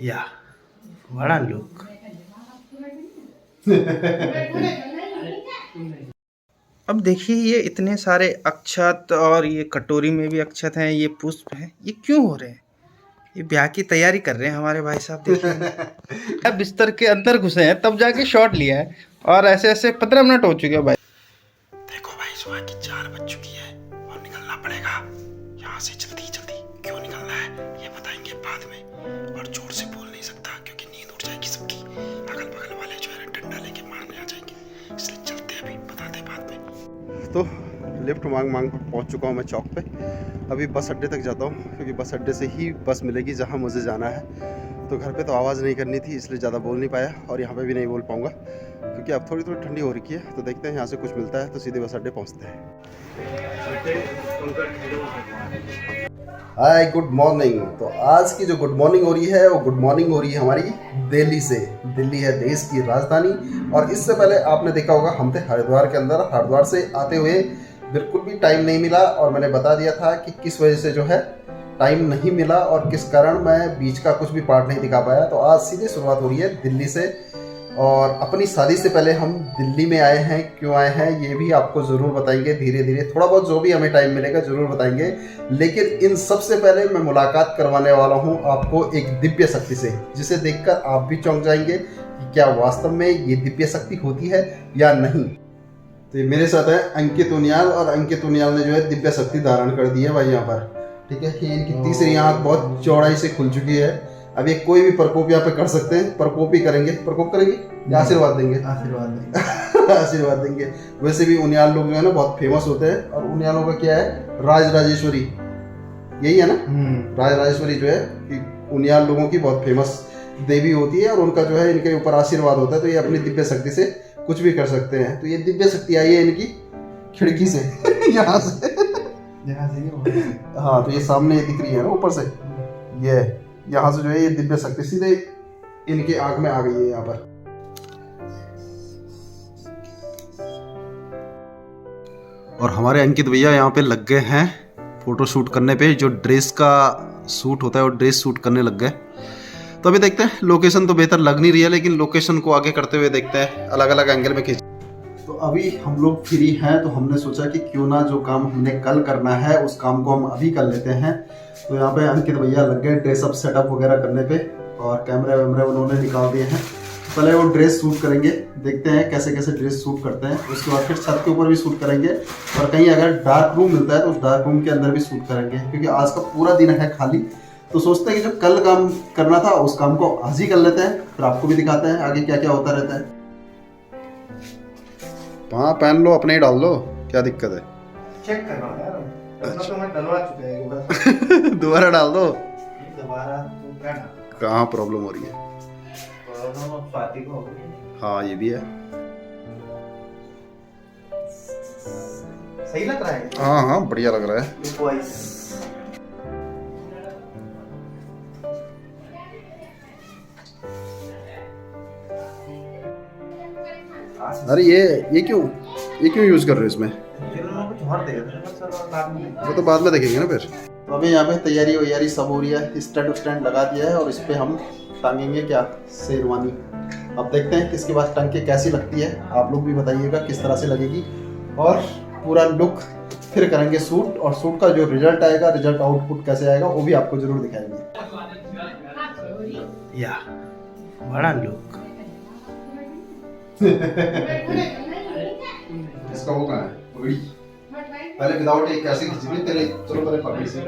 या बड़ा लुक। अब देखिए ये इतने सारे अक्षत और ये कटोरी में भी अक्षत हैं, ये पुष्प हैं, ये क्यों हो रहे हैं? ये ब्याह की तैयारी कर रहे हैं हमारे भाई साहब। देखिए अब बिस्तर के अंदर घुसे हैं तब जाके शॉट लिया है और ऐसे ऐसे 15 मिनट हो चुके हैं भाई। देखो भाई सुबह की 4 बज चुकी है और निकलना पड़ेगा यहाँ से जल्दी जल्दी। क्यों निकलना है ये बताएंगे बाद में, और जोर से बोल नहीं सकता क्योंकि नींद उड़ जाएगी सबकी। अगल बगल वाले जो है डंडा लेके मारने आ जाएंगे, इसलिए चलते अभी बताते बाद में। तो लिफ्ट मांग मांग पहुँच चुका हूँ मैं चौक पे। अभी बस अड्डे तक जाता हूँ क्योंकि बस अड्डे से ही बस मिलेगी जहाँ मुझे जाना है। तो घर पे तो आवाज़ नहीं करनी थी इसलिए ज़्यादा बोल नहीं पाया और यहाँ पे भी नहीं बोल पाऊँगा क्योंकि अब थोड़ी थोड़ी ठंडी हो रखी है। तो देखते हैं यहाँ से कुछ मिलता है तो सीधे बस अड्डे पहुँचते हैं। Hi good morning. तो आज की जो गुड मॉर्निंग हो रही है वो गुड मॉर्निंग हो रही है हमारी दिल्ली से। दिल्ली है देश की राजधानी और इससे पहले आपने देखा होगा हम थे हरिद्वार के अंदर। हरिद्वार से आते हुए बिल्कुल भी टाइम नहीं मिला और मैंने बता दिया था कि किस वजह से जो है टाइम नहीं मिला और किस कारण मैं बीच का कुछ भी पार्ट नहीं दिखा पाया। तो आज सीधे शुरुआत हो रही है दिल्ली से और अपनी शादी से पहले हम दिल्ली में आए हैं। क्यों आए हैं ये भी आपको ज़रूर बताएंगे धीरे धीरे, थोड़ा बहुत जो भी हमें टाइम मिलेगा ज़रूर बताएंगे। लेकिन इन सबसे पहले मैं मुलाकात करवाने वाला हूँ आपको एक दिव्य शक्ति से, जिसे देखकर आप भी चौंक जाएंगे कि क्या वास्तव में ये दिव्य शक्ति होती है या नहीं। तो ये मेरे साथ है अंकित उनियाल और अंकित उनियाल ने जो है दिव्य शक्ति धारण कर दी है भाई यहाँ पर। ठीक है, ये इनकी तीसरी आंख बहुत चौड़ाई से खुल चुकी है। अब ये कोई भी प्रकोप यहाँ पे कर सकते हैं। प्रकोप ही करेंगे, प्रकोप करेंगे या आशीर्वाद देंगे? आशीर्वाद देंगे। आशीर्वाद देंगे। वैसे भी उनियाल लोग जो है ना बहुत फेमस होते हैं और उनियालों का क्या है, राज राजेश्वरी यही है ना। राज राजेश्वरी जो है कि उनियाल लोगों की बहुत फेमस देवी होती है और उनका जो है इनके ऊपर आशीर्वाद होता है। तो ये अपनी दिव्य शक्ति से कुछ भी कर सकते हैं। तो ये दिव्य शक्ति आई है इनकी खिड़की से यहाँ से हाँ, तो ये सामने ये दिख रही है ना ऊपर से, ये यहाँ से जो है ये दिव्य शक्ति सीधे इनकी आंख में आ गई है यहाँ पर। और हमारे अंकित भैया यहाँ पे लग गए हैं फोटो शूट करने पे। जो ड्रेस का शूट होता है वो ड्रेस शूट करने लग गए। तो अभी देखते हैं, लोकेशन तो बेहतर लग नहीं रही है लेकिन लोकेशन को आगे करते हुए देखते हैं, अलग अलग एंगल में खींच। तो अभी हम लोग फ्री हैं तो हमने सोचा कि क्यों ना जो काम हमने कल करना है उस काम को हम अभी कर लेते हैं। तो यहाँ पे अंकित भैया लग गए ड्रेसअप सेटअप वगैरह करने पे और कैमरे वैमरे उन्होंने निकाल दिए हैं। पहले वो ड्रेस शूट करेंगे, देखते हैं कैसे कैसे ड्रेस शूट करते हैं। उसके बाद फिर छत के ऊपर भी शूट करेंगे और कहीं अगर डार्क रूम मिलता है तो उस डार्क रूम के अंदर भी शूट करेंगे क्योंकि आज का पूरा दिन है खाली। तो सोचते हैं कि जो कल काम करना था उस काम को आज ही कर लेते हैं, फिर आपको भी दिखाते हैं आगे क्या क्या होता रहता है। हाँ पहन लो, अपने ही डाल लो, क्या दिक्कत है? चेक कर रहा हूँ यार, तो मैं डलवा चुका है एक बार। दोबारा डाल दो। दोबारा तो क्या डाल? कहाँ प्रॉब्लम हो रही है? प्रॉब्लम अब स्वाति को हो गई है। हाँ ये भी है। सही लग रहा है? हाँ हाँ बढ़िया लग रहा है। अरे ये क्यों यूज कर रहे हो इसमें? वो तो बाद में देखेंगे ना फिर। तो अभी यहाँ पे तैयारी वैयारी सब हो रही है, स्टैंड लगा दिया है और इस पे हम टांगेंगे क्या, शेरवानी। अब देखते हैं किसके पास टंग के कैसी लगती है, आप लोग भी बताइएगा किस तरह से लगेगी। और पूरा लुक फिर करेंगे शूट और शूट का जो रिजल्ट आएगा, रिजल्ट आउटपुट कैसे आएगा वो भी आपको जरूर दिखाएंगे। या बड़ा लुक। इसका वो कहाँ है पगड़ी? पहले विदाउट एक कैसे खींचेंगे तेरे? चलो पहले पगड़ी से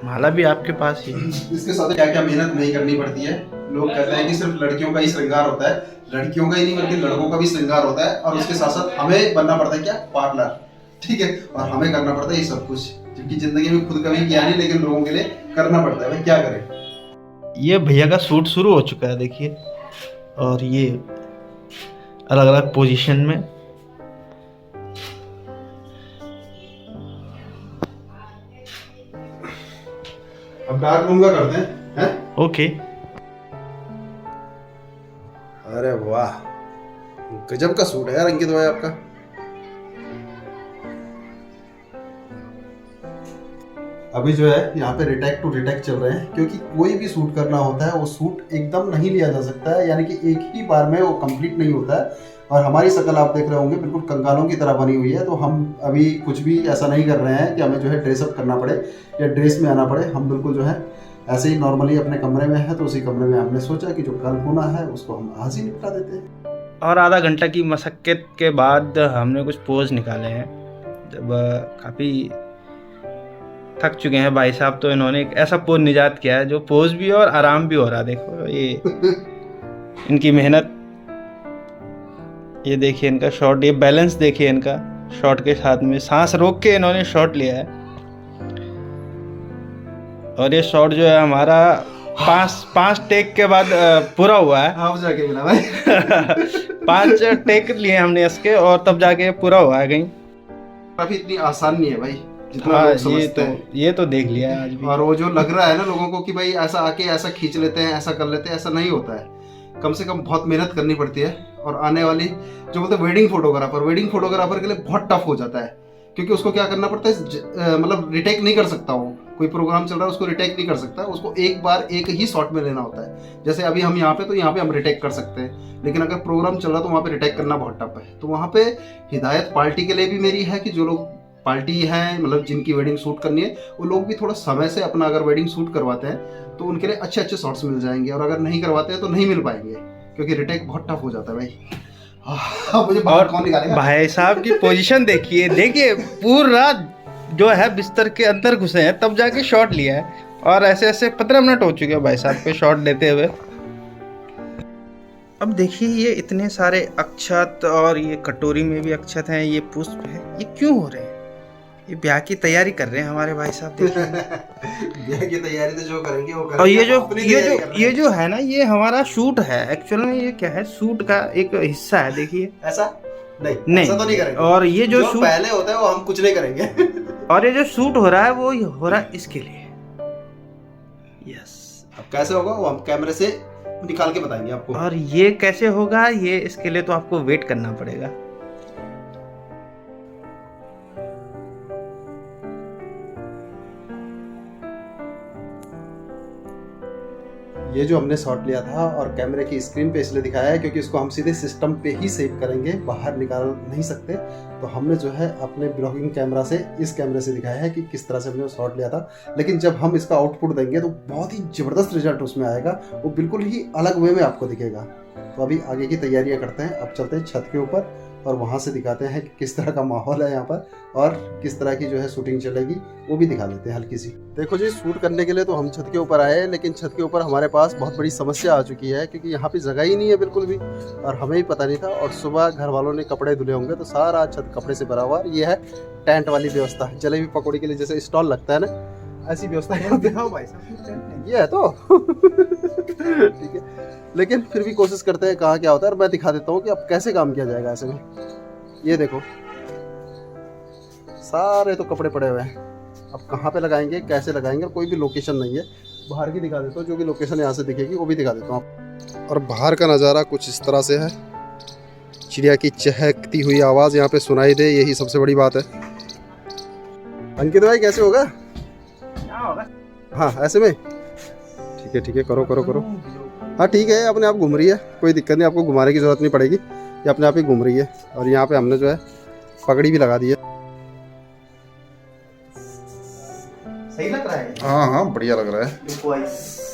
माला भी आपके पास ही। इसके साथ क्या क्या मेहनत नहीं करनी पड़ती है। लोग कहते हैं कि सिर्फ लड़कियों का ही श्रृंगार होता है, लड़कियों का ही नहीं बल्कि लड़कों का भी श्रृंगार होता है और उसके साथ साथ हमें बनना पड़ता है क्या, पार्टनर। ठीक है, और हमें करना पड़ता है ये सब कुछ, क्योंकि जिंदगी में खुद कभी किया नहीं लेकिन लोगों के लिए करना पड़ता है। भाई क्या करें। ये भैया का शूट शुरू हो चुका है देखिए, और ये अलग अलग पोजीशन में। अब डार्क रूम का करते हैं। ओके। अरे वाह गजब का सूट है यार अंकित भाई आपका। अभी जो है यहाँ पे रिटेक टू रिटेक चल रहे हैं, क्योंकि कोई भी शूट करना होता है वो शूट एकदम नहीं लिया जा सकता है, यानी कि एक ही बार में वो कंप्लीट नहीं होता है। और हमारी शक्ल आप देख रहे होंगे बिल्कुल कंगालों की तरह बनी हुई है, तो हम अभी कुछ भी ऐसा नहीं कर रहे हैं कि हमें जो है ड्रेसअप करना पड़े या ड्रेस में आना पड़े। हम बिल्कुल जो है ऐसे ही नॉर्मली अपने कमरे में है, तो उसी कमरे में हमने सोचा कि जो कल होना है उसको हम आज ही निपटा देते हैं। और आधा घंटा की मशक्क़त के बाद हमने कुछ पोज निकाले हैं। जब काफ़ी थक चुके हैं भाई साहब, तो इन्होंने एक ऐसा पोज निजात किया है जो पोज भी और आराम भी हो रहा है। देखो ये इनकी मेहनत, ये देखिए इनका शॉट, ये बैलेंस देखिए इनका शॉट के साथ में, सांस रोक के इन्होंने शॉट लिया है। और ये शॉट जो है हमारा पांच टेक के बाद पूरा हुआ है। आप जाके मिला भाई 5 टेक लिए हमने इसके, और तब जाके पूरा हुआ है कहीं। अभी इतनी आसान नहीं है भाई जितना हाँ, लोग समझते हैं। ये तो देख लिया है आज भी। और वो जो लग रहा है ना लोगों को कि भाई ऐसा आके ऐसा खींच लेते हैं, ऐसा कर लेते हैं, ऐसा नहीं होता है। कम से कम बहुत मेहनत करनी पड़ती है। और आने वाली जो बोलते हैं वेडिंग फोटोग्राफर के लिए बहुत टफ हो जाता है, क्योंकि उसको क्या करना पड़ता है, मतलब रिटेक नहीं कर सकता वो। कोई प्रोग्राम चल रहा है उसको रिटेक नहीं कर सकता, उसको एक बार एक ही शॉट में लेना होता है। जैसे अभी हम यहाँ पे, तो यहाँ पे हम रिटेक कर सकते हैं, लेकिन अगर प्रोग्राम चल रहा तो वहाँ पे रिटेक करना बहुत टफ है। तो वहाँ पे हिदायत पार्टी के लिए भी मेरी है कि जो लोग पार्टी है, मतलब जिनकी वेडिंग शूट करनी है, वो लोग भी थोड़ा समय से अपना अगर वेडिंग शूट करवाते हैं तो उनके लिए अच्छे अच्छे शॉट्स मिल जाएंगे। और अगर नहीं करवाते हैं तो नहीं मिल पाएंगे, क्योंकि रिटेक बहुत टफ हो जाता है भाई। मुझे बाहर कौन निकालेगा? भाई साहब की पोजीशन देखिए, देखिए पूरा जो है बिस्तर के अंदर घुसे हैं तब जाके शॉट लिया है। और ऐसे ऐसे 15 मिनट हो चुके हैं भाई साहब पे शॉट लेते हुए। अब देखिए ये इतने सारे अक्षत, और ये कटोरी में भी अक्षत हैं, ये पुष्प है, ये क्यों हो रहे हैं? ये ब्याह की तैयारी कर रहे हैं हमारे भाई साहब। देखिए ब्याह की तैयारी तो जो करेंगे वो करेंगे। और ये अपनी जो है ना, ये हमारा शूट है एक्चुअल में। ये क्या है, शूट का एक हिस्सा है। देखिए ऐसा नहीं, ऐसा तो नहीं करेंगे। और ये जो शूट पहले होता है वो हम कुछ नहीं करेंगे। और ये जो शूट हो रहा है वो हो रहा है इसके लिए। यस। अब कैसे होगा वो हम कैमरे से निकाल के बताएंगे आपको। और ये कैसे होगा, ये इसके लिए तो आपको वेट करना पड़ेगा। ये जो हमने शॉट लिया था और कैमरे की स्क्रीन पे इसलिए दिखाया है क्योंकि इसको हम सीधे सिस्टम पे ही सेव करेंगे, बाहर निकाल नहीं सकते। तो हमने जो है अपने ब्लॉगिंग कैमरा से, इस कैमरे से दिखाया है कि किस तरह से हमने शॉट लिया था। लेकिन जब हम इसका आउटपुट देंगे तो बहुत ही ज़बरदस्त रिजल्ट उसमें आएगा, वो बिल्कुल ही अलग वे में आपको दिखेगा। तो अभी आगे की तैयारियाँ करते हैं। अब चलते हैं छत के ऊपर और वहाँ से दिखाते हैं कि किस तरह का माहौल है यहाँ पर और किस तरह की जो है शूटिंग चलेगी, वो भी दिखा लेते हैं हल्की सी। देखो जी, शूट करने के लिए तो हम छत के ऊपर आए, लेकिन छत के ऊपर हमारे पास बहुत बड़ी समस्या आ चुकी है, क्योंकि यहाँ पे जगह ही नहीं है बिल्कुल भी, और हमें ही पता नहीं था। और सुबह घर वालों ने कपड़े धुले होंगे तो सारा छत कपड़े से भरा हुआ। ये है टेंट वाली व्यवस्था, जलेबी पकौड़ी के लिए जैसे स्टॉल लगता है ना, ऐसी व्यवस्था दिखाओ भाई साहब। ये है तो ठीक है, लेकिन फिर भी कोशिश करते हैं कहाँ क्या होता है। और मैं दिखा देता हूँ कि अब कैसे काम किया जाएगा ऐसे में। ये देखो सारे तो कपड़े पड़े हुए हैं, अब कहाँ पे लगाएंगे, कैसे लगाएंगे, कोई भी लोकेशन नहीं है। बाहर की दिखा देता हूँ, जो भी लोकेशन यहाँ से दिखेगी वो भी दिखा देता हूँ। और बाहर का नज़ारा कुछ इस तरह से है, चिड़िया की चहकती हुई आवाज़ यहाँ पे सुनाई दे, यही सबसे बड़ी बात है। अंकित भाई कैसे होगा? हाँ ऐसे में ठीक है, करो करो करो। हाँ ठीक है, अपने आप घूम रही है, कोई दिक्कत नहीं, आपको घुमाने की ज़रूरत नहीं पड़ेगी, ये अपने आप ही घूम रही है। और यहाँ पे हमने जो है पगड़ी भी लगा दी है। सही लग रहा है? हाँ बढ़िया लग रहा है।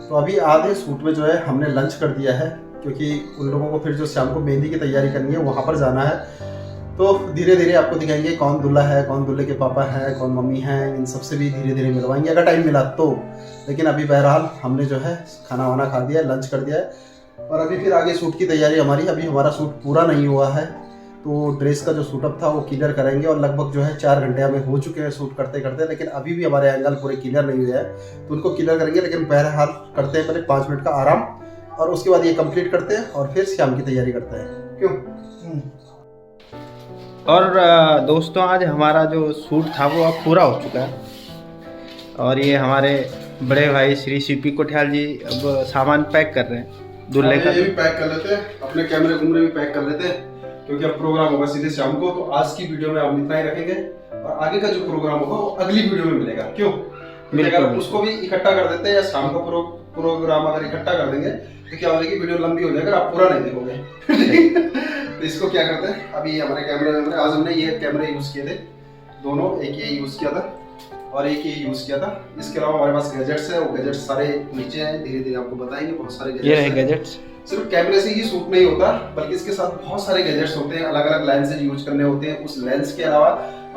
तो अभी आधे शूट में जो है हमने लंच कर दिया है, क्योंकि उन लोगों को फिर जो शाम को मेहंदी की तैयारी करनी है वहाँ पर जाना है। तो धीरे धीरे आपको दिखाएंगे कौन दूल्हा है, कौन दूल्हे के पापा हैं, कौन मम्मी हैं, इन सबसे भी धीरे धीरे मिलवाएंगे अगर टाइम मिला तो। लेकिन अभी बहरहाल हमने जो है खाना वाना खा दिया है, लंच कर दिया है, और अभी फिर आगे शूट की तैयारी हमारी। अभी हमारा शूट पूरा नहीं हुआ है, तो ड्रेस का जो शूटअप था वो क्लियर करेंगे, और लगभग जो है 4 घंटे हमें हो चुके हैं शूट करते करते, लेकिन अभी भी हमारे एंगल पूरे क्लियर नहीं हुए हैं, तो उनको क्लियर करेंगे। लेकिन बहरहाल करते हैं पहले 5 मिनट का आराम, और उसके बाद ये कंप्लीट करते हैं और फिर शाम की तैयारी करते हैं। क्यों? और दोस्तों आज हमारा जो शूट था वो अब पूरा हो चुका है और ये हमारे बड़े भाई श्री सीपी कोठियाल जी अब सामान पैक कर रहे हैं दूल्हे का। ये भी पैक कर लेते हैं, अपने कैमरे कुमरे भी पैक कर लेते हैं क्योंकि अब प्रोग्राम होगा सीधे शाम को। तो आज की वीडियो में हम इतना ही रखेंगे और आगे का जो प्रोग्राम होगा वो अगली वीडियो में मिलेगा। क्यों? बिल्कुल। अगर उसको भी इकट्ठा कर देते हैं या शाम को प्रोग्राम अगर इकट्ठा कर देंगे तो क्या हो जाएगी, वीडियो लंबी हो जाएगी, आप पूरा नहीं देखोगे। तो इसको क्या करते हैं, अभी हमारे कैमरे में आज हमने ये कैमरे यूज किए थे दोनों, एक ये यूज किया था और एक ये यूज किया था। इसके अलावा हमारे पास गैजेट्स है, वो गैजेट्स सारे नीचे हैं, धीरे धीरे आपको बताएंगे। बहुत सारे ये रहे गैजेट्स। सिर्फ कैमरे से ही शूट नहीं होता बल्कि इसके साथ बहुत सारे गैजेट्स होते हैं, अलग अलग लेंसेज यूज करने होते हैं। उस लेंस के अलावा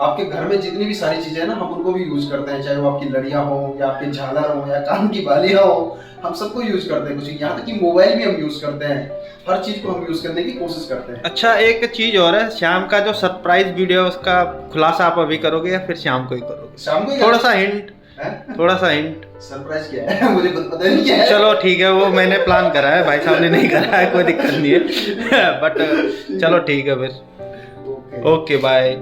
आपके घर में जितनी भी सारी चीजें हैं ना, हम उनको भी यूज करते हैं, चाहे वो आपकी लड़ियां हो या आपके झालर हो या कान की बालियां हो, हम सबको यूज करते हैं। कुछ यहाँ तक कि मोबाइल भी हम यूज करते हैं, हर चीज को हम यूज करने की कोशिश करते हैं। अच्छा एक चीज और है, शाम का जो सरप्राइज वीडियो उसका खुलासा आप अभी करोगे या फिर शाम को ही करोगे? शाम को थोड़ा सा हिंट, थोड़ा सा हिंट। सरप्राइज क्या है मुझे पता नहीं क्या है। चलो ठीक है, वो मैंने प्लान करा है, भाई साहब ने नहीं करा है, कोई दिक्कत नहीं है। बट चलो ठीक है फिर, ओके बाय।